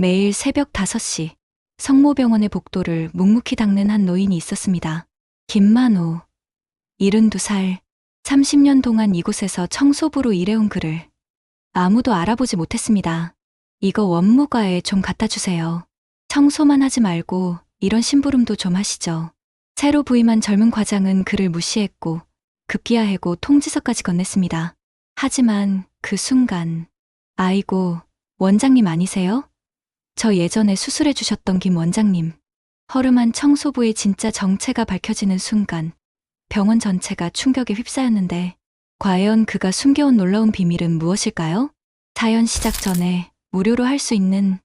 매일 새벽 5시 성모병원의 복도를 묵묵히 닦는 한 노인이 있었습니다. 김만호, 72살, 30년 동안 이곳에서 청소부로 일해온 그를 아무도 알아보지 못했습니다. 이거 원무과에 좀 갖다 주세요. 청소만 하지 말고 이런 심부름도 좀 하시죠. 새로 부임한 젊은 과장은 그를 무시했고 급기야해고 통지서까지 건넸습니다. 하지만 그 순간, 아이고, 원장님 아니세요? 저 예전에 수술해 주셨던 김 원장님. 허름한 청소부의 진짜 정체가 밝혀지는 순간 병원 전체가 충격에 휩싸였는데 과연 그가 숨겨온 놀라운 비밀은 무엇일까요? 사연 시작 전에 무료로 할 수 있는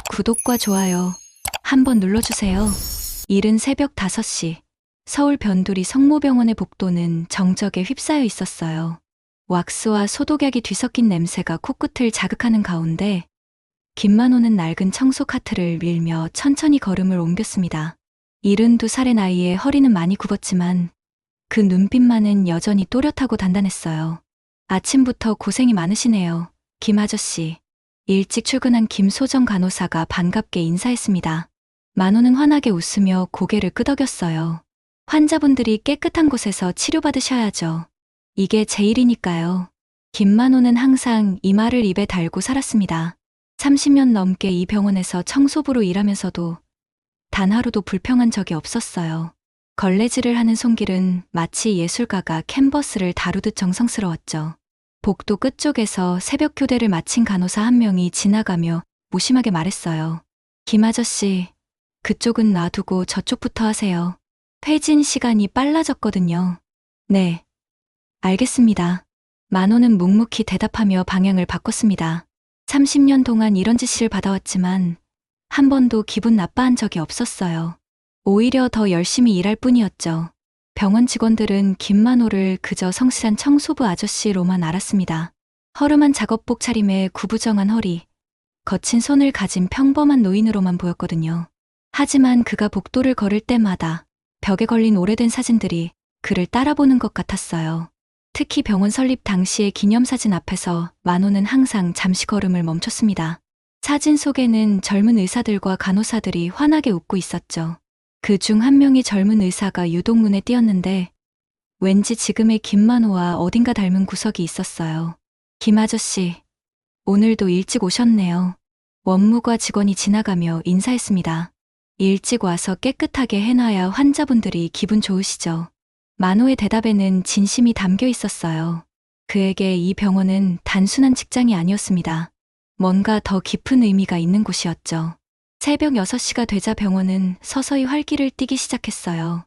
구독과 좋아요 한번 눌러주세요. 이른 새벽 5시 서울 변두리 성모병원의 복도는 정적에 휩싸여 있었어요. 왁스와 소독약이 뒤섞인 냄새가 코끝을 자극하는 가운데 김만호는 낡은 청소 카트를 밀며 천천히 걸음을 옮겼습니다. 72살의 나이에 허리는 많이 굽었지만 그 눈빛만은 여전히 또렷하고 단단했어요. 아침부터 고생이 많으시네요, 김 아저씨. 일찍 출근한 김소정 간호사가 반갑게 인사했습니다. 만호는 환하게 웃으며 고개를 끄덕였어요. 환자분들이 깨끗한 곳에서 치료받으셔야죠. 이게 제 일이니까요. 김만호는 항상 이 말을 입에 달고 살았습니다. 30년 넘게 이 병원에서 청소부로 일하면서도 단 하루도 불평한 적이 없었어요. 걸레질을 하는 손길은 마치 예술가가 캔버스를 다루듯 정성스러웠죠. 복도 끝쪽에서 새벽 교대를 마친 간호사 한 명이 지나가며 무심하게 말했어요. 김 아저씨, 그쪽은 놔두고 저쪽부터 하세요. 퇴진 시간이 빨라졌거든요. 네, 알겠습니다. 만호는 묵묵히 대답하며 방향을 바꿨습니다. 30년 동안 이런 지시를 받아왔지만 한 번도 기분 나빠한 적이 없었어요. 오히려 더 열심히 일할 뿐이었죠. 병원 직원들은 김만호를 그저 성실한 청소부 아저씨로만 알았습니다. 허름한 작업복 차림에 구부정한 허리, 거친 손을 가진 평범한 노인으로만 보였거든요. 하지만 그가 복도를 걸을 때마다 벽에 걸린 오래된 사진들이 그를 따라보는 것 같았어요. 특히 병원 설립 당시의 기념사진 앞에서 만호는 항상 잠시 걸음을 멈췄습니다. 사진 속에는 젊은 의사들과 간호사들이 환하게 웃고 있었죠. 그 중 한 명의 젊은 의사가 유독 눈에 띄었는데 왠지 지금의 김만호와 어딘가 닮은 구석이 있었어요. 김 아저씨, 오늘도 일찍 오셨네요. 원무과 직원이 지나가며 인사했습니다. 일찍 와서 깨끗하게 해놔야 환자분들이 기분 좋으시죠. 만호의 대답에는 진심이 담겨 있었어요. 그에게 이 병원은 단순한 직장이 아니었습니다. 뭔가 더 깊은 의미가 있는 곳이었죠. 새벽 6시가 되자 병원은 서서히 활기를 띠기 시작했어요.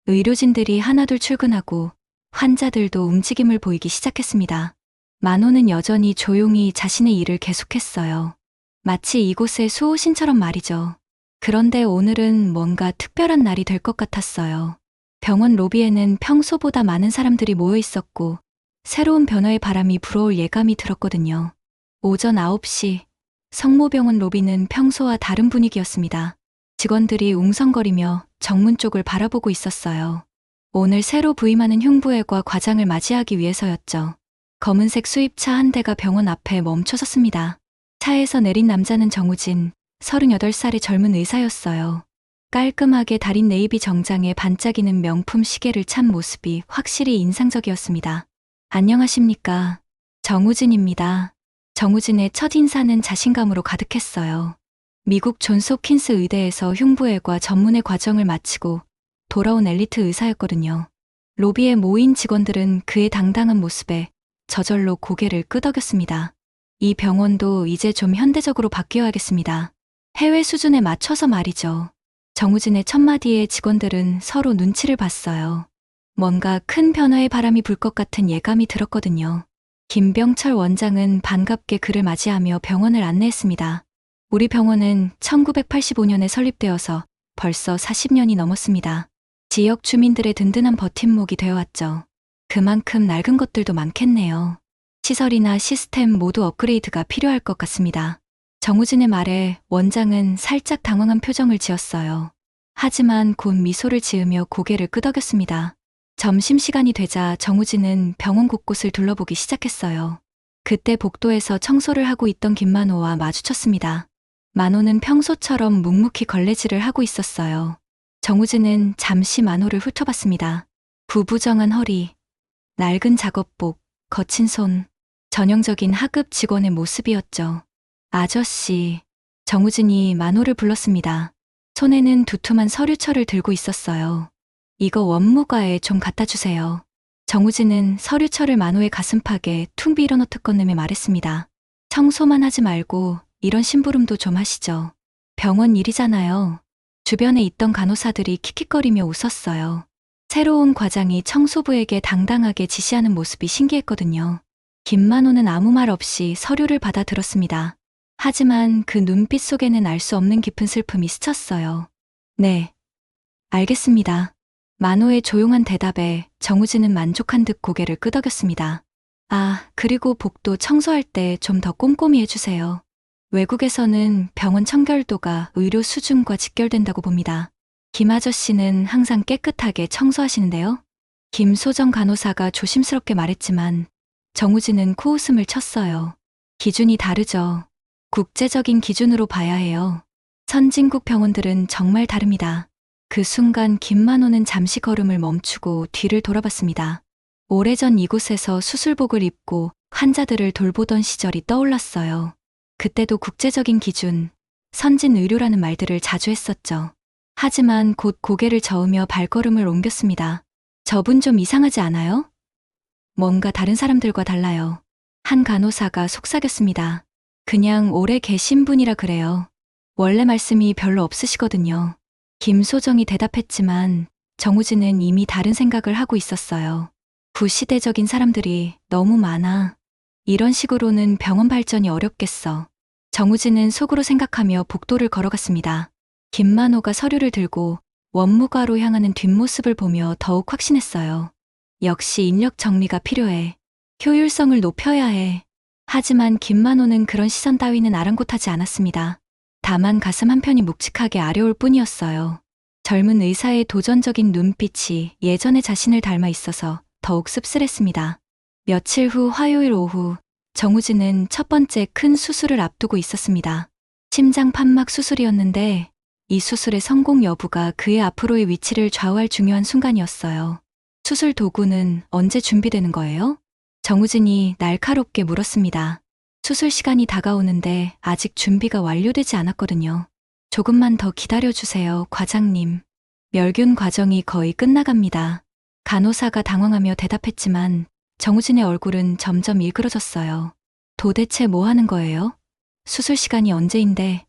의료진들이 하나둘 출근하고 환자들도 움직임을 보이기 시작했습니다. 만호는 여전히 조용히 자신의 일을 계속했어요. 마치 이곳의 수호신처럼 말이죠. 그런데 오늘은 뭔가 특별한 날이 될 것 같았어요. 병원 로비에는 평소보다 많은 사람들이 모여 있었고 새로운 변화의 바람이 불어올 예감이 들었거든요. 오전 9시 성모병원 로비는 평소와 다른 분위기였습니다. 직원들이 웅성거리며 정문 쪽을 바라보고 있었어요. 오늘 새로 부임하는 흉부외과 과장을 맞이하기 위해서였죠. 검은색 수입차 한 대가 병원 앞에 멈춰섰습니다. 차에서 내린 남자는 정우진, 38살의 젊은 의사였어요. 깔끔하게 다린 네이비 정장에 반짝이는 명품 시계를 찬 모습이 확실히 인상적이었습니다. 안녕하십니까. 정우진입니다. 정우진의 첫 인사는 자신감으로 가득했어요. 미국 존스 홉킨스 의대에서 흉부외과 전문의 과정을 마치고 돌아온 엘리트 의사였거든요. 로비에 모인 직원들은 그의 당당한 모습에 저절로 고개를 끄덕였습니다. 이 병원도 이제 좀 현대적으로 바뀌어야겠습니다. 해외 수준에 맞춰서 말이죠. 정우진의 첫마디에 직원들은 서로 눈치를 봤어요. 뭔가 큰 변화의 바람이 불 것 같은 예감이 들었거든요. 김병철 원장은 반갑게 그를 맞이하며 병원을 안내했습니다. 우리 병원은 1985년에 설립되어서 벌써 40년이 넘었습니다. 지역 주민들의 든든한 버팀목이 되어왔죠. 그만큼 낡은 것들도 많겠네요. 시설이나 시스템 모두 업그레이드가 필요할 것 같습니다. 정우진의 말에 원장은 살짝 당황한 표정을 지었어요. 하지만 곧 미소를 지으며 고개를 끄덕였습니다. 점심시간이 되자 정우진은 병원 곳곳을 둘러보기 시작했어요. 그때 복도에서 청소를 하고 있던 김만호와 마주쳤습니다. 만호는 평소처럼 묵묵히 걸레질을 하고 있었어요. 정우진은 잠시 만호를 훑어봤습니다. 구부정한 허리, 낡은 작업복, 거친 손, 전형적인 하급 직원의 모습이었죠. 아저씨, 정우진이 만호를 불렀습니다. 손에는 두툼한 서류철을 들고 있었어요. 이거 원무과에 좀 갖다 주세요. 정우진은 서류철을 만호의 가슴팍에 퉁 밀어넣듯 건네며 말했습니다. 청소만 하지 말고 이런 심부름도 좀 하시죠. 병원 일이잖아요. 주변에 있던 간호사들이 킥킥거리며 웃었어요. 새로운 과장이 청소부에게 당당하게 지시하는 모습이 신기했거든요. 김만호는 아무 말 없이 서류를 받아 들었습니다. 하지만 그 눈빛 속에는 알 수 없는 깊은 슬픔이 스쳤어요. 네, 알겠습니다. 만호의 조용한 대답에 정우진은 만족한 듯 고개를 끄덕였습니다. 아, 그리고 복도 청소할 때 좀 더 꼼꼼히 해주세요. 외국에서는 병원 청결도가 의료 수준과 직결된다고 봅니다. 김 아저씨는 항상 깨끗하게 청소하시는데요. 김소정 간호사가 조심스럽게 말했지만 정우진은 코웃음을 쳤어요. 기준이 다르죠. 국제적인 기준으로 봐야 해요. 선진국 병원들은 정말 다릅니다. 그 순간 김만호는 잠시 걸음을 멈추고 뒤를 돌아봤습니다. 오래전 이곳에서 수술복을 입고 환자들을 돌보던 시절이 떠올랐어요. 그때도 국제적인 기준, 선진 의료라는 말들을 자주 했었죠. 하지만 곧 고개를 저으며 발걸음을 옮겼습니다. 저분 좀 이상하지 않아요? 뭔가 다른 사람들과 달라요. 한 간호사가 속삭였습니다. 그냥 오래 계신 분이라 그래요. 원래 말씀이 별로 없으시거든요. 김소정이 대답했지만 정우진은 이미 다른 생각을 하고 있었어요. 구시대적인 사람들이 너무 많아. 이런 식으로는 병원 발전이 어렵겠어. 정우진은 속으로 생각하며 복도를 걸어갔습니다. 김만호가 서류를 들고 원무과로 향하는 뒷모습을 보며 더욱 확신했어요. 역시 인력 정리가 필요해. 효율성을 높여야 해. 하지만 김만호는 그런 시선 따위는 아랑곳하지 않았습니다. 다만 가슴 한편이 묵직하게 아려올 뿐이었어요. 젊은 의사의 도전적인 눈빛이 예전의 자신을 닮아 있어서 더욱 씁쓸했습니다. 며칠 후 화요일 오후, 정우진은 첫 번째 큰 수술을 앞두고 있었습니다. 심장 판막 수술이었는데 이 수술의 성공 여부가 그의 앞으로의 위치를 좌우할 중요한 순간이었어요. 수술 도구는 언제 준비되는 거예요? 정우진이 날카롭게 물었습니다. 수술 시간이 다가오는데 아직 준비가 완료되지 않았거든요. 조금만 더 기다려주세요, 과장님. 멸균 과정이 거의 끝나갑니다. 간호사가 당황하며 대답했지만 정우진의 얼굴은 점점 일그러졌어요. 도대체 뭐 하는 거예요? 수술 시간이 언제인데?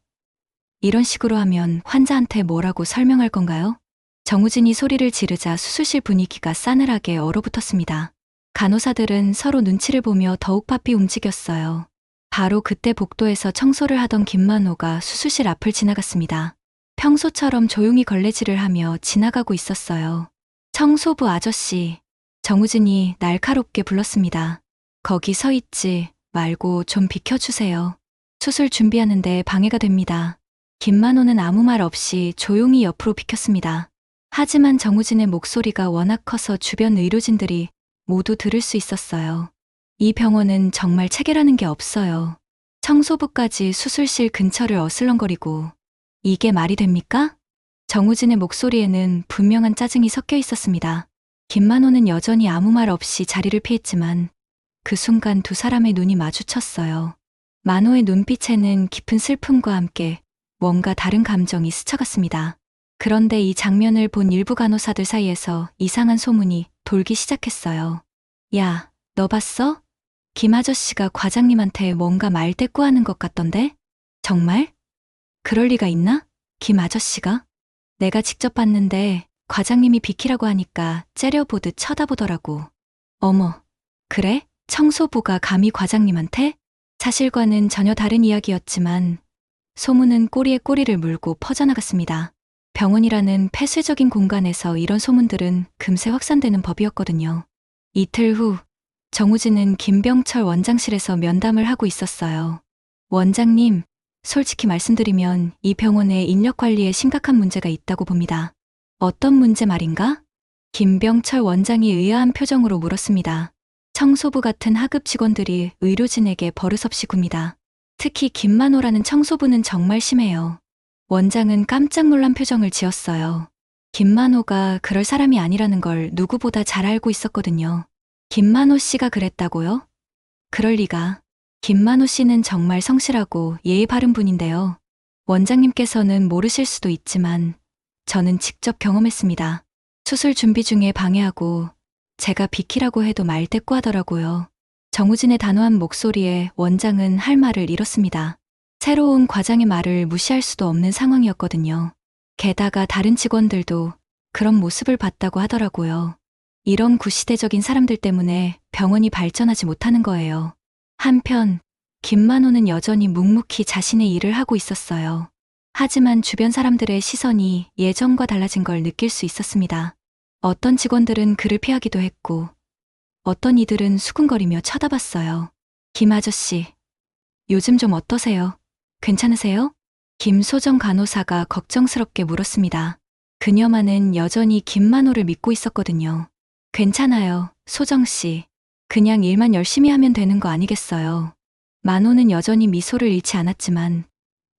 이런 식으로 하면 환자한테 뭐라고 설명할 건가요? 정우진이 소리를 지르자 수술실 분위기가 싸늘하게 얼어붙었습니다. 간호사들은 서로 눈치를 보며 더욱 바삐 움직였어요. 바로 그때 복도에서 청소를 하던 김만호가 수술실 앞을 지나갔습니다. 평소처럼 조용히 걸레질을 하며 지나가고 있었어요. 청소부 아저씨, 정우진이 날카롭게 불렀습니다. 거기 서 있지 말고 좀 비켜주세요. 수술 준비하는데 방해가 됩니다. 김만호는 아무 말 없이 조용히 옆으로 비켰습니다. 하지만 정우진의 목소리가 워낙 커서 주변 의료진들이 모두 들을 수 있었어요. 이 병원은 정말 체계라는 게 없어요. 청소부까지 수술실 근처를 어슬렁거리고 이게 말이 됩니까? 정우진의 목소리에는 분명한 짜증이 섞여 있었습니다. 김만호는 여전히 아무 말 없이 자리를 피했지만 그 순간 두 사람의 눈이 마주쳤어요. 만호의 눈빛에는 깊은 슬픔과 함께 뭔가 다른 감정이 스쳐갔습니다. 그런데 이 장면을 본 일부 간호사들 사이에서 이상한 소문이 돌기 시작했어요. 야, 너 봤어? 김 아저씨가 과장님한테 뭔가 말대꾸하는 것 같던데? 정말? 그럴 리가 있나? 김 아저씨가? 내가 직접 봤는데 과장님이 비키라고 하니까 째려보듯 쳐다보더라고. 어머, 그래? 청소부가 감히 과장님한테? 사실과는 전혀 다른 이야기였지만 소문은 꼬리에 꼬리를 물고 퍼져나갔습니다. 병원이라는 폐쇄적인 공간에서 이런 소문들은 금세 확산되는 법이었거든요. 이틀 후, 정우진은 김병철 원장실에서 면담을 하고 있었어요. 원장님, 솔직히 말씀드리면 이 병원에 인력 관리에 심각한 문제가 있다고 봅니다. 어떤 문제 말인가? 김병철 원장이 의아한 표정으로 물었습니다. 청소부 같은 하급 직원들이 의료진에게 버릇없이 굽니다. 특히 김만호라는 청소부는 정말 심해요. 원장은 깜짝 놀란 표정을 지었어요. 김만호가 그럴 사람이 아니라는 걸 누구보다 잘 알고 있었거든요. 김만호 씨가 그랬다고요? 그럴 리가. 김만호 씨는 정말 성실하고 예의 바른 분인데요. 원장님께서는 모르실 수도 있지만 저는 직접 경험했습니다. 수술 준비 중에 방해하고 제가 비키라고 해도 말대꾸하더라고요. 정우진의 단호한 목소리에 원장은 할 말을 잃었습니다. 새로운 과장의 말을 무시할 수도 없는 상황이었거든요. 게다가 다른 직원들도 그런 모습을 봤다고 하더라고요. 이런 구시대적인 사람들 때문에 병원이 발전하지 못하는 거예요. 한편 김만호는 여전히 묵묵히 자신의 일을 하고 있었어요. 하지만 주변 사람들의 시선이 예전과 달라진 걸 느낄 수 있었습니다. 어떤 직원들은 그를 피하기도 했고 어떤 이들은 수근거리며 쳐다봤어요. 김 아저씨, 요즘 좀 어떠세요? 괜찮으세요? 김소정 간호사가 걱정스럽게 물었습니다. 그녀만은 여전히 김만호를 믿고 있었거든요. 괜찮아요, 소정씨. 그냥 일만 열심히 하면 되는 거 아니겠어요. 만호는 여전히 미소를 잃지 않았지만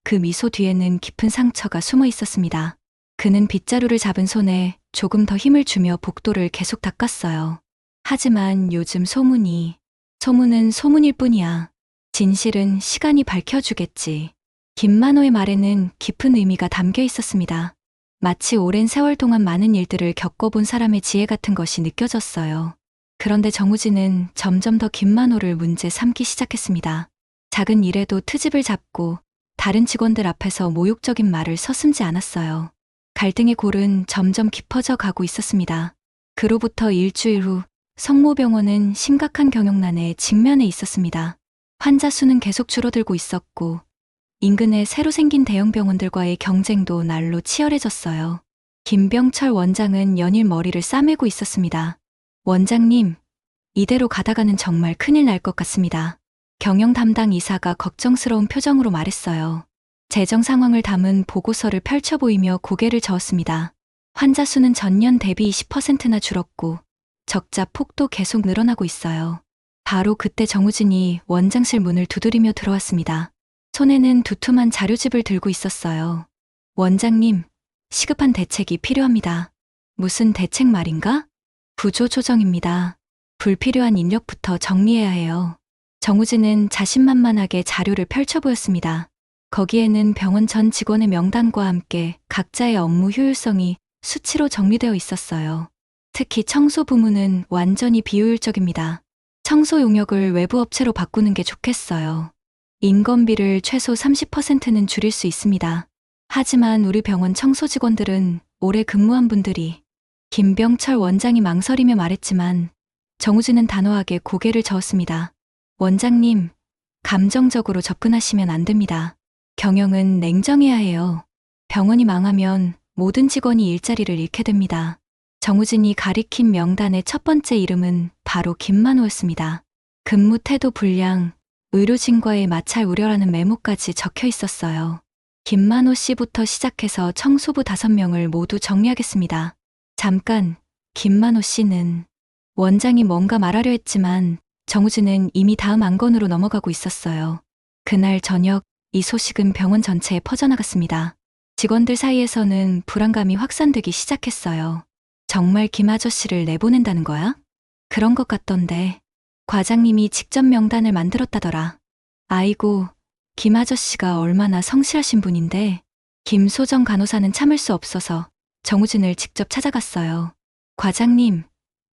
그 미소 뒤에는 깊은 상처가 숨어 있었습니다. 그는 빗자루를 잡은 손에 조금 더 힘을 주며 복도를 계속 닦았어요. 하지만 요즘 소문은 소문일 뿐이야. 진실은 시간이 밝혀주겠지. 김만호의 말에는 깊은 의미가 담겨 있었습니다. 마치 오랜 세월 동안 많은 일들을 겪어본 사람의 지혜 같은 것이 느껴졌어요. 그런데 정우진은 점점 더 김만호를 문제 삼기 시작했습니다. 작은 일에도 트집을 잡고 다른 직원들 앞에서 모욕적인 말을 서슴지 않았어요. 갈등의 골은 점점 깊어져 가고 있었습니다. 그로부터 일주일 후 성모병원은 심각한 경영난에 직면해 있었습니다. 환자 수는 계속 줄어들고 있었고 인근에 새로 생긴 대형 병원들과의 경쟁도 날로 치열해졌어요. 김병철 원장은 연일 머리를 싸매고 있었습니다. 원장님, 이대로 가다가는 정말 큰일 날 것 같습니다. 경영 담당 이사가 걱정스러운 표정으로 말했어요. 재정 상황을 담은 보고서를 펼쳐 보이며 고개를 저었습니다. 환자 수는 전년 대비 20%나 줄었고 적자 폭도 계속 늘어나고 있어요. 바로 그때 정우진이 원장실 문을 두드리며 들어왔습니다. 손에는 두툼한 자료집을 들고 있었어요. 원장님, 시급한 대책이 필요합니다. 무슨 대책 말인가? 구조 조정입니다. 불필요한 인력부터 정리해야 해요. 정우진은 자신만만하게 자료를 펼쳐 보였습니다. 거기에는 병원 전 직원의 명단과 함께 각자의 업무 효율성이 수치로 정리되어 있었어요. 특히 청소 부문은 완전히 비효율적입니다. 청소 용역을 외부 업체로 바꾸는 게 좋겠어요. 인건비를 최소 30%는 줄일 수 있습니다. 하지만 우리 병원 청소 직원들은 오래 근무한 분들이 김병철 원장이 망설이며 말했지만 정우진은 단호하게 고개를 저었습니다. 원장님, 감정적으로 접근하시면 안 됩니다. 경영은 냉정해야 해요. 병원이 망하면 모든 직원이 일자리를 잃게 됩니다. 정우진이 가리킨 명단의 첫 번째 이름은 바로 김만호였습니다. 근무 태도 불량, 의료진과의 마찰 우려라는 메모까지 적혀 있었어요. 김만호 씨부터 시작해서 청소부 5명을 모두 정리하겠습니다. 잠깐, 김만호 씨는 원장이 뭔가 말하려 했지만 정우진은 이미 다음 안건으로 넘어가고 있었어요. 그날 저녁 이 소식은 병원 전체에 퍼져나갔습니다. 직원들 사이에서는 불안감이 확산되기 시작했어요. 정말 김 아저씨를 내보낸다는 거야? 그런 것 같던데. 과장님이 직접 명단을 만들었다더라. 아이고, 김 아저씨가 얼마나 성실하신 분인데. 김소정 간호사는 참을 수 없어서 정우진을 직접 찾아갔어요. 과장님,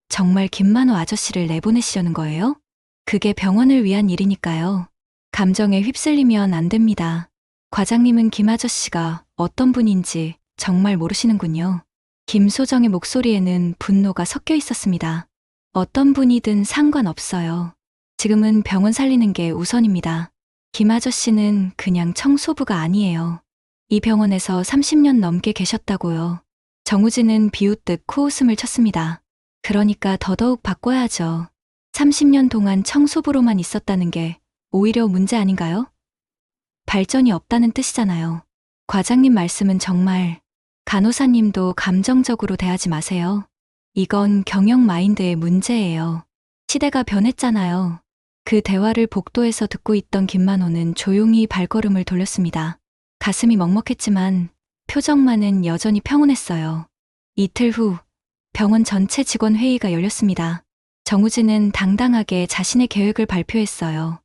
정말 김만호 아저씨를 내보내시려는 거예요? 그게 병원을 위한 일이니까요. 감정에 휩쓸리면 안 됩니다. 과장님은 김 아저씨가 어떤 분인지 정말 모르시는군요. 김소정의 목소리에는 분노가 섞여 있었습니다. 어떤 분이든 상관없어요. 지금은 병원 살리는 게 우선입니다. 김 아저씨는 그냥 청소부가 아니에요. 이 병원에서 30년 넘게 계셨다고요. 정우진은 비웃듯 코웃음을 쳤습니다. 그러니까 더더욱 바꿔야죠. 30년 동안 청소부로만 있었다는 게 오히려 문제 아닌가요? 발전이 없다는 뜻이잖아요. 과장님 말씀은 정말 간호사님도 감정적으로 대하지 마세요. 이건 경영 마인드의 문제예요. 시대가 변했잖아요. 그 대화를 복도에서 듣고 있던 김만호는 조용히 발걸음을 돌렸습니다. 가슴이 먹먹했지만 표정만은 여전히 평온했어요. 이틀 후 병원 전체 직원 회의가 열렸습니다. 정우진은 당당하게 자신의 계획을 발표했어요.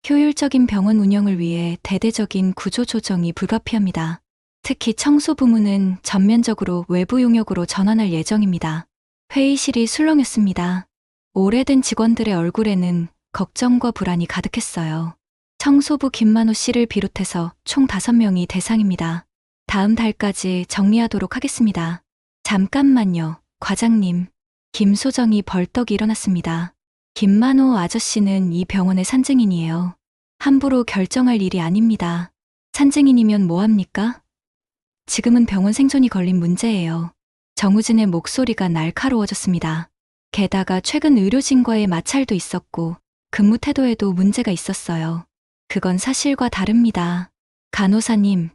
효율적인 병원 운영을 위해 대대적인 구조 조정이 불가피합니다. 특히 청소 부문은 전면적으로 외부 용역으로 전환할 예정입니다. 회의실이 술렁였습니다. 오래된 직원들의 얼굴에는 걱정과 불안이 가득했어요. 청소부 김만호 씨를 비롯해서 총 5명이 대상입니다. 다음 달까지 정리하도록 하겠습니다. 잠깐만요, 과장님. 김소정이 벌떡 일어났습니다. 김만호 아저씨는 이 병원의 산증인이에요. 함부로 결정할 일이 아닙니다. 산증인이면 뭐합니까? 지금은 병원 생존이 걸린 문제예요. 정우진의 목소리가 날카로워졌습니다. 게다가 최근 의료진과의 마찰도 있었고 근무 태도에도 문제가 있었어요. 그건 사실과 다릅니다. 간호사님,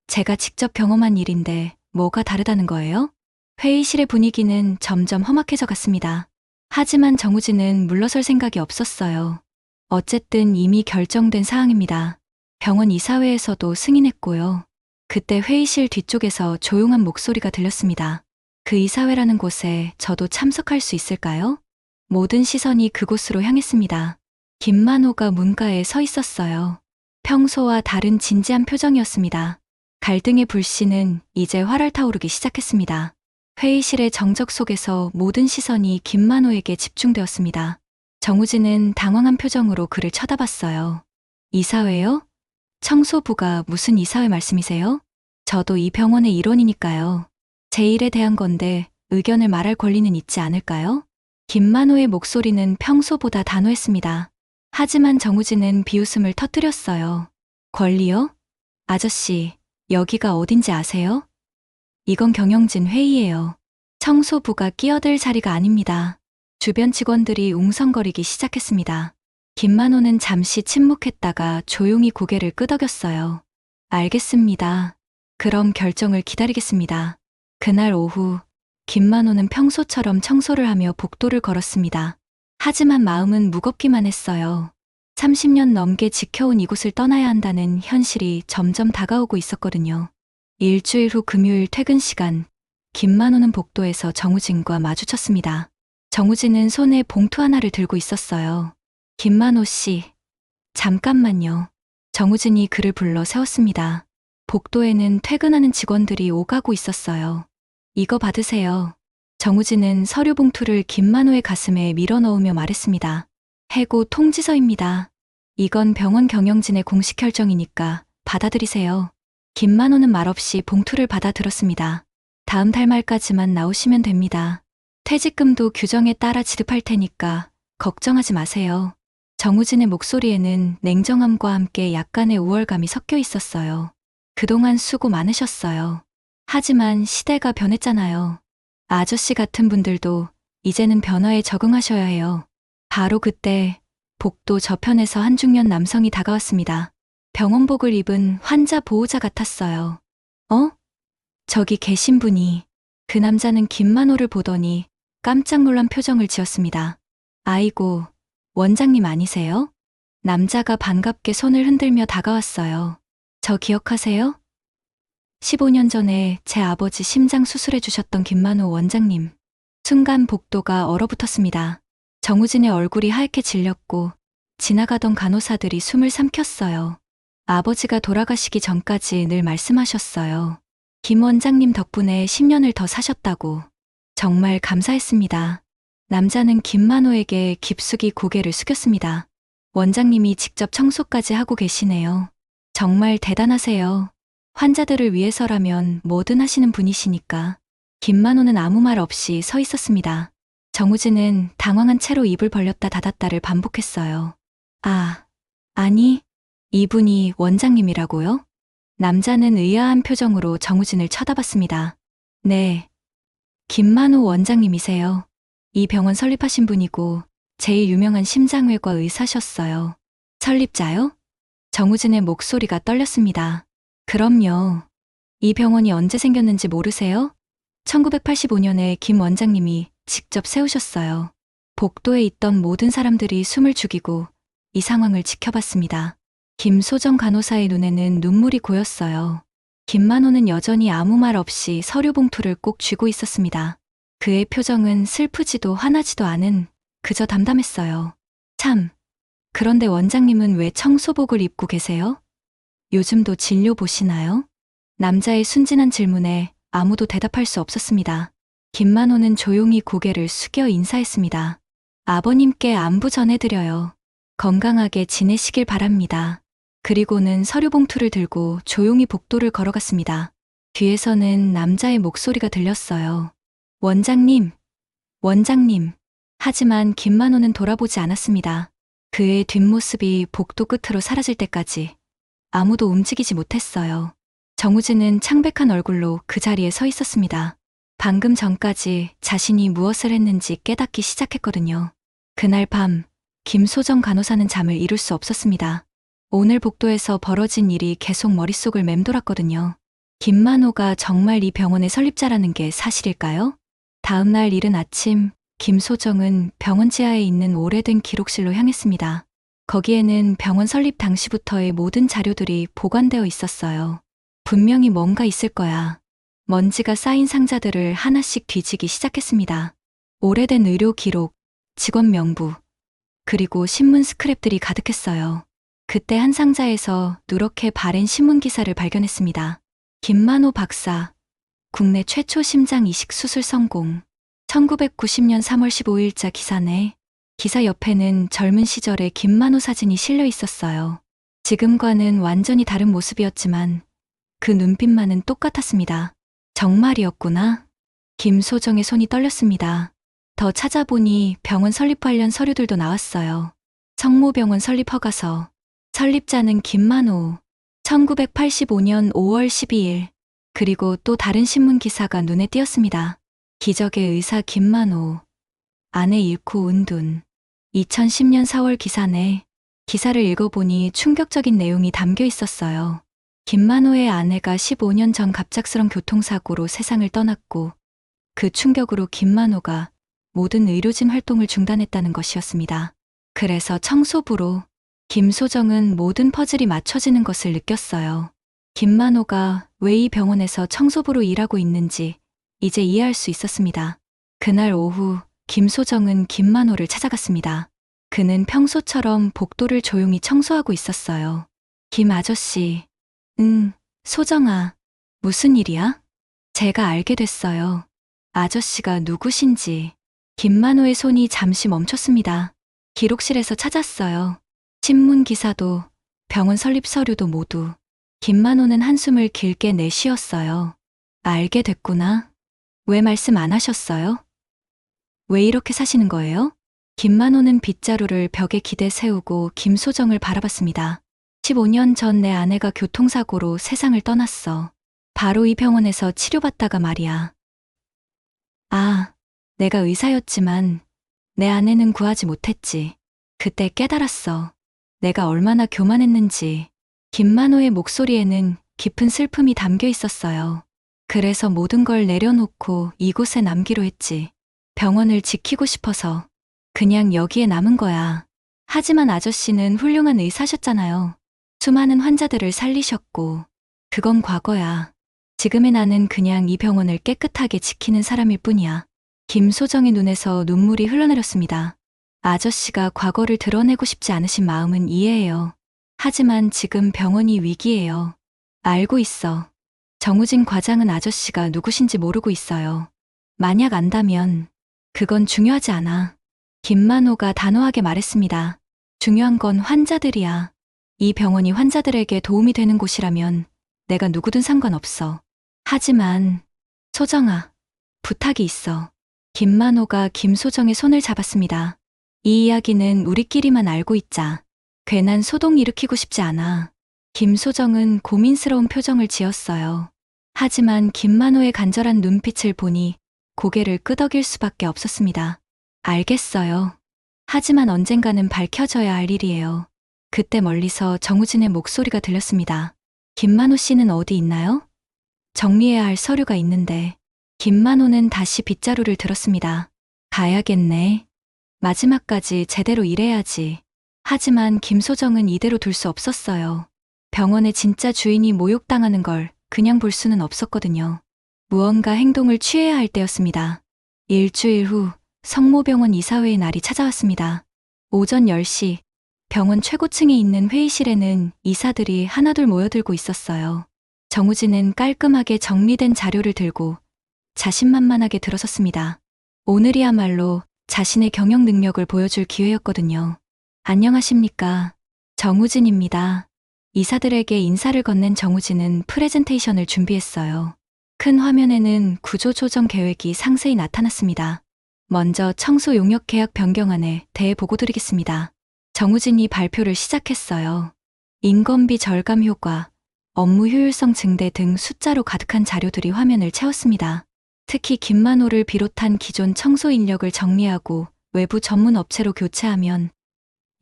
제가 직접 경험한 일인데 뭐가 다르다는 거예요? 회의실의 분위기는 점점 험악해져 갔습니다. 하지만 정우진은 물러설 생각이 없었어요. 어쨌든 이미 결정된 사항입니다. 병원 이사회에서도 승인했고요. 그때 회의실 뒤쪽에서 조용한 목소리가 들렸습니다. 그 이사회라는 곳에 저도 참석할 수 있을까요? 모든 시선이 그곳으로 향했습니다. 김만호가 문가에 서 있었어요. 평소와 다른 진지한 표정이었습니다. 갈등의 불씨는 이제 활활 타오르기 시작했습니다. 회의실의 정적 속에서 모든 시선이 김만호에게 집중되었습니다. 정우진은 당황한 표정으로 그를 쳐다봤어요. 이사회요? 청소부가 무슨 이사회 말씀이세요? 저도 이 병원의 일원이니까요. 제 일에 대한 건데 의견을 말할 권리는 있지 않을까요? 김만호의 목소리는 평소보다 단호했습니다. 하지만 정우진은 비웃음을 터뜨렸어요. 권리요? 아저씨, 여기가 어딘지 아세요? 이건 경영진 회의예요. 청소부가 끼어들 자리가 아닙니다. 주변 직원들이 웅성거리기 시작했습니다. 김만호는 잠시 침묵했다가 조용히 고개를 끄덕였어요. 알겠습니다. 그럼 결정을 기다리겠습니다. 그날 오후, 김만호는 평소처럼 청소를 하며 복도를 걸었습니다. 하지만 마음은 무겁기만 했어요. 30년 넘게 지켜온 이곳을 떠나야 한다는 현실이 점점 다가오고 있었거든요. 일주일 후 금요일 퇴근 시간, 김만호는 복도에서 정우진과 마주쳤습니다. 정우진은 손에 봉투 하나를 들고 있었어요. 김만호 씨, 잠깐만요. 정우진이 그를 불러 세웠습니다. 복도에는 퇴근하는 직원들이 오가고 있었어요. 이거 받으세요. 정우진은 서류 봉투를 김만호의 가슴에 밀어넣으며 말했습니다. 해고 통지서입니다. 이건 병원 경영진의 공식 결정이니까 받아들이세요. 김만호는 말없이 봉투를 받아들었습니다. 다음 달 말까지만 나오시면 됩니다. 퇴직금도 규정에 따라 지급할 테니까 걱정하지 마세요. 정우진의 목소리에는 냉정함과 함께 약간의 우월감이 섞여 있었어요. 그동안 수고 많으셨어요. 하지만 시대가 변했잖아요. 아저씨 같은 분들도 이제는 변화에 적응하셔야 해요. 바로 그때 복도 저편에서 한 중년 남성이 다가왔습니다. 병원복을 입은 환자 보호자 같았어요. 저기 계신 분이. 그 남자는 김만호를 보더니 깜짝 놀란 표정을 지었습니다. 아이고, 원장님 아니세요? 남자가 반갑게 손을 흔들며 다가왔어요. 저 기억하세요? 15년 전에 제 아버지 심장 수술해 주셨던 김만호 원장님. 순간 복도가 얼어붙었습니다. 정우진의 얼굴이 하얗게 질렸고 지나가던 간호사들이 숨을 삼켰어요. 아버지가 돌아가시기 전까지 늘 말씀하셨어요. 김 원장님 덕분에 10년을 더 사셨다고. 정말 감사했습니다. 남자는 김만호에게 깊숙이 고개를 숙였습니다. 원장님이 직접 청소까지 하고 계시네요. 정말 대단하세요. 환자들을 위해서라면 뭐든 하시는 분이시니까. 김만호는 아무 말 없이 서 있었습니다. 정우진은 당황한 채로 입을 벌렸다 닫았다를 반복했어요. 아니, 이분이 원장님이라고요? 남자는 의아한 표정으로 정우진을 쳐다봤습니다. 네, 김만호 원장님이세요. 이 병원 설립하신 분이고 제일 유명한 심장외과 의사셨어요. 설립자요? 정우진의 목소리가 떨렸습니다. 그럼요. 이 병원이 언제 생겼는지 모르세요? 1985년에 김 원장님이 직접 세우셨어요. 복도에 있던 모든 사람들이 숨을 죽이고 이 상황을 지켜봤습니다. 김소정 간호사의 눈에는 눈물이 고였어요. 김만호는 여전히 아무 말 없이 서류 봉투를 꼭 쥐고 있었습니다. 그의 표정은 슬프지도 화나지도 않은 그저 담담했어요. 참, 그런데 원장님은 왜 청소복을 입고 계세요? 요즘도 진료 보시나요? 남자의 순진한 질문에 아무도 대답할 수 없었습니다. 김만호는 조용히 고개를 숙여 인사했습니다. 아버님께 안부 전해드려요. 건강하게 지내시길 바랍니다. 그리고는 서류 봉투를 들고 조용히 복도를 걸어갔습니다. 뒤에서는 남자의 목소리가 들렸어요. 원장님, 원장님. 하지만 김만호는 돌아보지 않았습니다. 그의 뒷모습이 복도 끝으로 사라질 때까지 아무도 움직이지 못했어요. 정우진은 창백한 얼굴로 그 자리에 서 있었습니다. 방금 전까지 자신이 무엇을 했는지 깨닫기 시작했거든요. 그날 밤, 김소정 간호사는 잠을 이룰 수 없었습니다. 오늘 복도에서 벌어진 일이 계속 머릿속을 맴돌았거든요. 김만호가 정말 이 병원의 설립자라는 게 사실일까요? 다음 날 이른 아침, 김소정은 병원 지하에 있는 오래된 기록실로 향했습니다. 거기에는 병원 설립 당시부터의 모든 자료들이 보관되어 있었어요. 분명히 뭔가 있을 거야. 먼지가 쌓인 상자들을 하나씩 뒤지기 시작했습니다. 오래된 의료 기록, 직원 명부, 그리고 신문 스크랩들이 가득했어요. 그때 한 상자에서 누렇게 바랜 신문 기사를 발견했습니다. 김만호 박사, 국내 최초 심장 이식 수술 성공. 1990년 3월 15일자 기사네. 기사 옆에는 젊은 시절의 김만호 사진이 실려 있었어요. 지금과는 완전히 다른 모습이었지만 그 눈빛만은 똑같았습니다. 정말이었구나. 김소정의 손이 떨렸습니다. 더 찾아보니 병원 설립 관련 서류들도 나왔어요. 성모병원 설립 허가서, 설립자는 김만호, 1985년 5월 12일, 그리고 또 다른 신문 기사가 눈에 띄었습니다. 기적의 의사 김만호, 아내 잃고 은둔. 2010년 4월 기사네. 기사를 읽어보니 충격적인 내용이 담겨 있었어요. 김만호의 아내가 15년 전 갑작스런 교통사고로 세상을 떠났고 그 충격으로 김만호가 모든 의료진 활동을 중단했다는 것이었습니다. 그래서 청소부로 김소정은 모든 퍼즐이 맞춰지는 것을 느꼈어요. 김만호가 왜 이 병원에서 청소부로 일하고 있는지 이제 이해할 수 있었습니다. 그날 오후 김소정은 김만호를 찾아갔습니다. 그는 평소처럼 복도를 조용히 청소하고 있었어요. 김 아저씨, 소정아, 무슨 일이야? 제가 알게 됐어요. 아저씨가 누구신지. 김만호의 손이 잠시 멈췄습니다. 기록실에서 찾았어요. 신문 기사도, 병원 설립 서류도 모두. 김만호는 한숨을 길게 내쉬었어요. 알게 됐구나. 왜 말씀 안 하셨어요? 왜 이렇게 사시는 거예요? 김만호는 빗자루를 벽에 기대 세우고 김소정을 바라봤습니다. 15년 전 내 아내가 교통사고로 세상을 떠났어. 바로 이 병원에서 치료받다가 말이야. 아, 내가 의사였지만 내 아내는 구하지 못했지. 그때 깨달았어. 내가 얼마나 교만했는지. 김만호의 목소리에는 깊은 슬픔이 담겨 있었어요. 그래서 모든 걸 내려놓고 이곳에 남기로 했지. 병원을 지키고 싶어서 그냥 여기에 남은 거야. 하지만 아저씨는 훌륭한 의사셨잖아요. 수많은 환자들을 살리셨고 그건 과거야. 지금의 나는 그냥 이 병원을 깨끗하게 지키는 사람일 뿐이야. 김소정의 눈에서 눈물이 흘러내렸습니다. 아저씨가 과거를 드러내고 싶지 않으신 마음은 이해해요. 하지만 지금 병원이 위기예요. 알고 있어. 정우진 과장은 아저씨가 누구신지 모르고 있어요. 만약 안다면 그건 중요하지 않아. 김만호가 단호하게 말했습니다. 중요한 건 환자들이야. 이 병원이 환자들에게 도움이 되는 곳이라면 내가 누구든 상관없어. 하지만 소정아, 부탁이 있어. 김만호가 김소정의 손을 잡았습니다. 이 이야기는 우리끼리만 알고 있자. 괜한 소동 일으키고 싶지 않아. 김소정은 고민스러운 표정을 지었어요. 하지만 김만호의 간절한 눈빛을 보니 고개를 끄덕일 수밖에 없었습니다. 알겠어요. 하지만 언젠가는 밝혀져야 할 일이에요. 그때 멀리서 정우진의 목소리가 들렸습니다. 김만호 씨는 어디 있나요? 정리해야 할 서류가 있는데. 김만호는 다시 빗자루를 들었습니다. 가야겠네. 마지막까지 제대로 일해야지. 하지만 김소정은 이대로 둘 수 없었어요. 병원의 진짜 주인이 모욕당하는 걸 그냥 볼 수는 없었거든요. 무언가 행동을 취해야 할 때였습니다. 일주일 후 성모병원 이사회의 날이 찾아왔습니다. 오전 10시 병원 최고층에 있는 회의실에는 이사들이 하나둘 모여들고 있었어요. 정우진은 깔끔하게 정리된 자료를 들고 자신만만하게 들어섰습니다. 오늘이야말로 자신의 경영 능력을 보여줄 기회였거든요. 안녕하십니까. 정우진입니다. 이사들에게 인사를 건넨 정우진은 프레젠테이션을 준비했어요. 큰 화면에는 구조 조정 계획이 상세히 나타났습니다. 먼저 청소 용역 계약 변경안에 대해 보고드리겠습니다. 정우진이 발표를 시작했어요. 인건비 절감 효과, 업무 효율성 증대 등 숫자로 가득한 자료들이 화면을 채웠습니다. 특히 김만호를 비롯한 기존 청소 인력을 정리하고 외부 전문 업체로 교체하면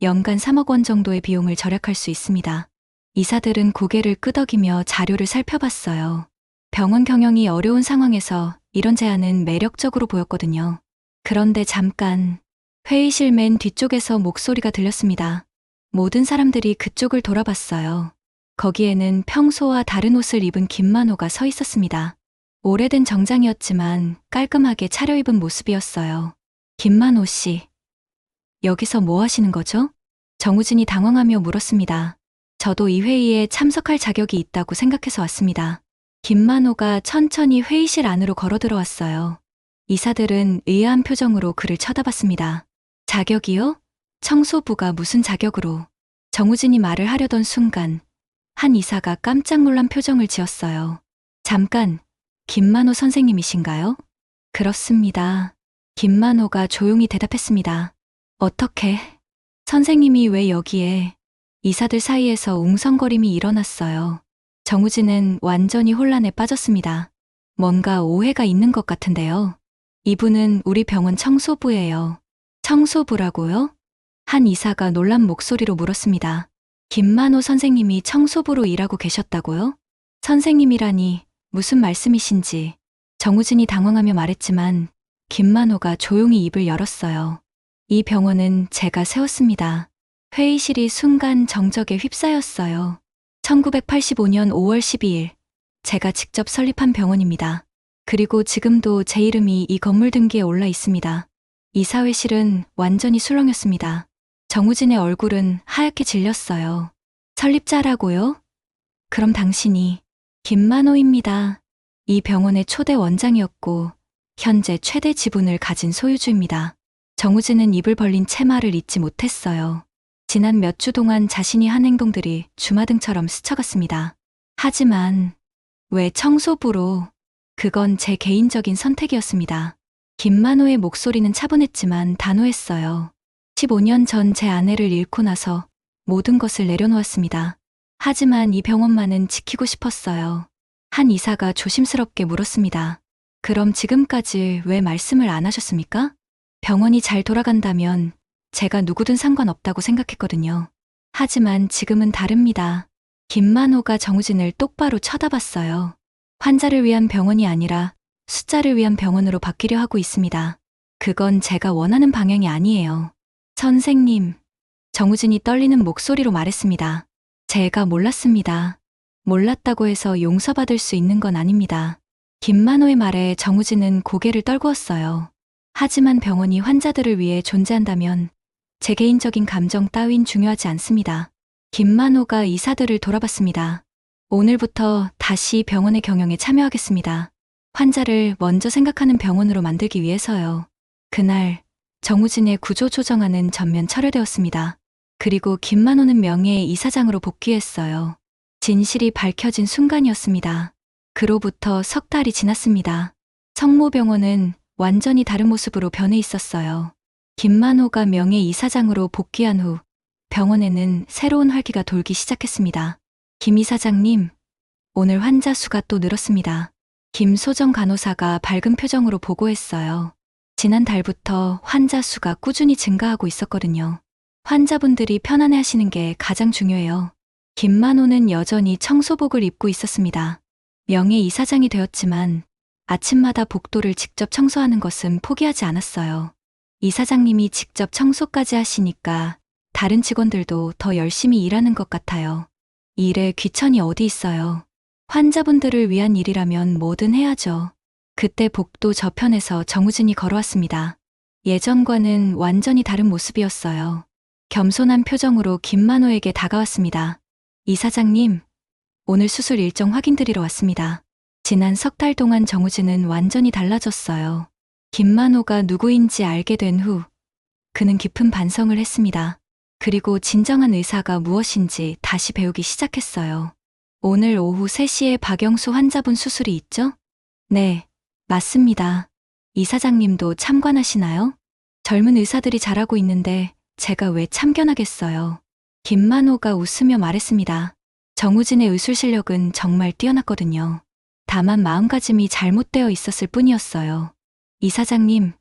연간 3억 원 정도의 비용을 절약할 수 있습니다. 이사들은 고개를 끄덕이며 자료를 살펴봤어요. 병원 경영이 어려운 상황에서 이런 제안은 매력적으로 보였거든요. 그런데 잠깐 회의실 맨 뒤쪽에서 목소리가 들렸습니다. 모든 사람들이 그쪽을 돌아봤어요. 거기에는 평소와 다른 옷을 입은 김만호가 서 있었습니다. 오래된 정장이었지만 깔끔하게 차려입은 모습이었어요. 김만호 씨, 여기서 뭐 하시는 거죠? 정우진이 당황하며 물었습니다. 저도 이 회의에 참석할 자격이 있다고 생각해서 왔습니다. 김만호가 천천히 회의실 안으로 걸어 들어왔어요. 이사들은 의아한 표정으로 그를 쳐다봤습니다. 자격이요? 청소부가 무슨 자격으로? 정우진이 말을 하려던 순간 한 이사가 깜짝 놀란 표정을 지었어요. 잠깐, 김만호 선생님이신가요? 그렇습니다. 김만호가 조용히 대답했습니다. 어떻게? 선생님이 왜 여기에? 이사들 사이에서 웅성거림이 일어났어요. 정우진은 완전히 혼란에 빠졌습니다. 뭔가 오해가 있는 것 같은데요. 이분은 우리 병원 청소부예요. 청소부라고요? 한 이사가 놀란 목소리로 물었습니다. 김만호 선생님이 청소부로 일하고 계셨다고요? 선생님이라니 무슨 말씀이신지. 정우진이 당황하며 말했지만 김만호가 조용히 입을 열었어요. 이 병원은 제가 세웠습니다. 회의실이 순간 정적에 휩싸였어요. 1985년 5월 12일, 제가 직접 설립한 병원입니다. 그리고 지금도 제 이름이 이 건물 등기에 올라 있습니다. 이사회실은 완전히 술렁였습니다. 정우진의 얼굴은 하얗게 질렸어요. 설립자라고요? 그럼 당신이 김만호입니다. 이 병원의 초대 원장이었고 현재 최대 지분을 가진 소유주입니다. 정우진은 입을 벌린 채 말을 잇지 못했어요. 지난 몇 주 동안 자신이 한 행동들이 주마등처럼 스쳐갔습니다. 하지만 왜 청소부로? 그건 제 개인적인 선택이었습니다. 김만호의 목소리는 차분했지만 단호했어요. 15년 전 제 아내를 잃고 나서 모든 것을 내려놓았습니다. 하지만 이 병원만은 지키고 싶었어요. 한 이사가 조심스럽게 물었습니다. 그럼 지금까지 왜 말씀을 안 하셨습니까? 병원이 잘 돌아간다면 제가 누구든 상관없다고 생각했거든요. 하지만 지금은 다릅니다. 김만호가 정우진을 똑바로 쳐다봤어요. 환자를 위한 병원이 아니라 숫자를 위한 병원으로 바뀌려 하고 있습니다. 그건 제가 원하는 방향이 아니에요. 선생님, 정우진이 떨리는 목소리로 말했습니다. 제가 몰랐습니다. 몰랐다고 해서 용서받을 수 있는 건 아닙니다. 김만호의 말에 정우진은 고개를 떨구었어요. 하지만 병원이 환자들을 위해 존재한다면 제 개인적인 감정 따윈 중요하지 않습니다. 김만호가 이사들을 돌아봤습니다. 오늘부터 다시 병원의 경영에 참여하겠습니다. 환자를 먼저 생각하는 병원으로 만들기 위해서요. 그날 정우진의 구조 조정안은 전면 철회되었습니다. 그리고 김만호는 명예의 이사장으로 복귀했어요. 진실이 밝혀진 순간이었습니다. 그로부터 석 달이 지났습니다. 성모병원은 완전히 다른 모습으로 변해 있었어요. 김만호가 명예 이사장으로 복귀한 후 병원에는 새로운 활기가 돌기 시작했습니다. 김 이사장님, 오늘 환자 수가 또 늘었습니다. 김소정 간호사가 밝은 표정으로 보고했어요. 지난달부터 환자 수가 꾸준히 증가하고 있었거든요. 환자분들이 편안해 하시는 게 가장 중요해요. 김만호는 여전히 청소복을 입고 있었습니다. 명예 이사장이 되었지만 아침마다 복도를 직접 청소하는 것은 포기하지 않았어요. 이사장님이 직접 청소까지 하시니까 다른 직원들도 더 열심히 일하는 것 같아요. 일에 귀천이 어디 있어요. 환자분들을 위한 일이라면 뭐든 해야죠. 그때 복도 저편에서 정우진이 걸어왔습니다. 예전과는 완전히 다른 모습이었어요. 겸손한 표정으로 김만호에게 다가왔습니다. 이사장님, 오늘 수술 일정 확인드리러 왔습니다. 지난 석 달 동안 정우진은 완전히 달라졌어요. 김만호가 누구인지 알게 된 후, 그는 깊은 반성을 했습니다. 그리고 진정한 의사가 무엇인지 다시 배우기 시작했어요. 오늘 오후 3시에 박영수 환자분 수술이 있죠? 네, 맞습니다. 이사장님도 참관하시나요? 젊은 의사들이 잘하고 있는데 제가 왜 참견하겠어요. 김만호가 웃으며 말했습니다. 정우진의 의술 실력은 정말 뛰어났거든요. 다만 마음가짐이 잘못되어 있었을 뿐이었어요. 이사장님,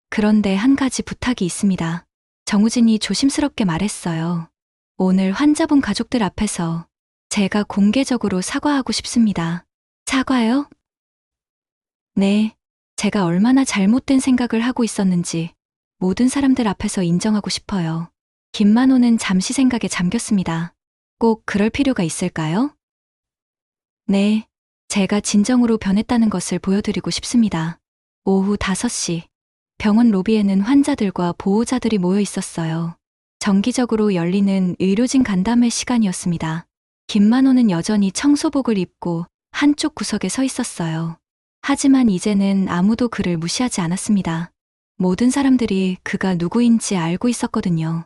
그런데 한 가지 부탁이 있습니다. 정우진이 조심스럽게 말했어요. 오늘 환자분 가족들 앞에서 제가 공개적으로 사과하고 싶습니다. 사과요? 네, 제가 얼마나 잘못된 생각을 하고 있었는지 모든 사람들 앞에서 인정하고 싶어요. 김만호는 잠시 생각에 잠겼습니다. 꼭 그럴 필요가 있을까요? 네, 제가 진정으로 변했다는 것을 보여드리고 싶습니다. 오후 5시, 병원 로비에는 환자들과 보호자들이 모여 있었어요. 정기적으로 열리는 의료진 간담회 시간이었습니다. 김만호는 여전히 청소복을 입고 한쪽 구석에 서 있었어요. 하지만 이제는 아무도 그를 무시하지 않았습니다. 모든 사람들이 그가 누구인지 알고 있었거든요.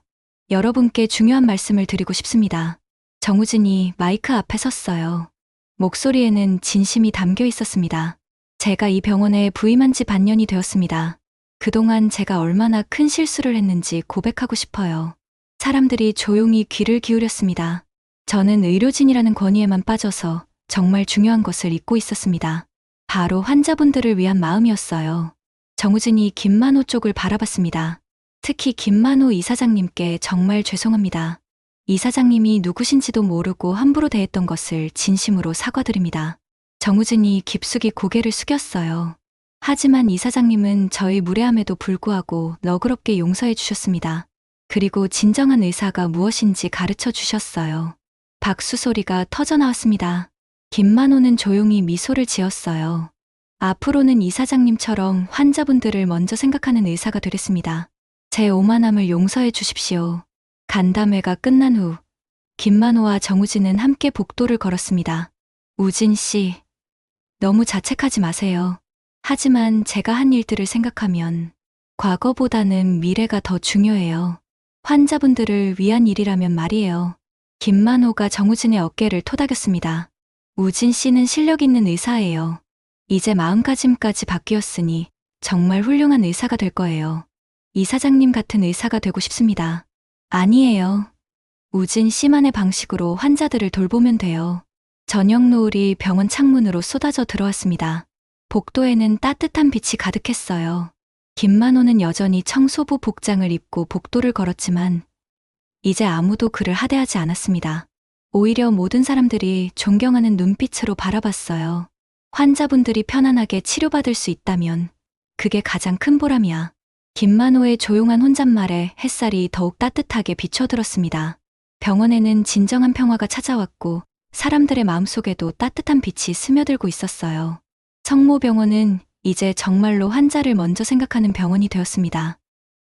여러분께 중요한 말씀을 드리고 싶습니다. 정우진이 마이크 앞에 섰어요. 목소리에는 진심이 담겨 있었습니다. 제가 이 병원에 부임한 지 반년이 되었습니다. 그동안 제가 얼마나 큰 실수를 했는지 고백하고 싶어요. 사람들이 조용히 귀를 기울였습니다. 저는 의료진이라는 권위에만 빠져서 정말 중요한 것을 잊고 있었습니다. 바로 환자분들을 위한 마음이었어요. 정우진이 김만호 쪽을 바라봤습니다. 특히 김만호 이사장님께 정말 죄송합니다. 이사장님이 누구신지도 모르고 함부로 대했던 것을 진심으로 사과드립니다. 정우진이 깊숙이 고개를 숙였어요. 하지만 이사장님은 저희 무례함에도 불구하고 너그럽게 용서해 주셨습니다. 그리고 진정한 의사가 무엇인지 가르쳐 주셨어요. 박수 소리가 터져나왔습니다. 김만호는 조용히 미소를 지었어요. 앞으로는 이사장님처럼 환자분들을 먼저 생각하는 의사가 되겠습니다. 제 오만함을 용서해 주십시오. 간담회가 끝난 후 김만호와 정우진은 함께 복도를 걸었습니다. 우진 씨, 너무 자책하지 마세요. 하지만 제가 한 일들을 생각하면 과거보다는 미래가 더 중요해요. 환자분들을 위한 일이라면 말이에요. 김만호가 정우진의 어깨를 토닥였습니다. 우진 씨는 실력 있는 의사예요. 이제 마음가짐까지 바뀌었으니 정말 훌륭한 의사가 될 거예요. 이사장님 같은 의사가 되고 싶습니다. 아니에요. 우진 씨만의 방식으로 환자들을 돌보면 돼요. 저녁 노을이 병원 창문으로 쏟아져 들어왔습니다. 복도에는 따뜻한 빛이 가득했어요. 김만호는 여전히 청소부 복장을 입고 복도를 걸었지만 이제 아무도 그를 하대하지 않았습니다. 오히려 모든 사람들이 존경하는 눈빛으로 바라봤어요. 환자분들이 편안하게 치료받을 수 있다면 그게 가장 큰 보람이야. 김만호의 조용한 혼잣말에 햇살이 더욱 따뜻하게 비춰들었습니다. 병원에는 진정한 평화가 찾아왔고 사람들의 마음속에도 따뜻한 빛이 스며들고 있었어요. 성모병원은 이제 정말로 환자를 먼저 생각하는 병원이 되었습니다.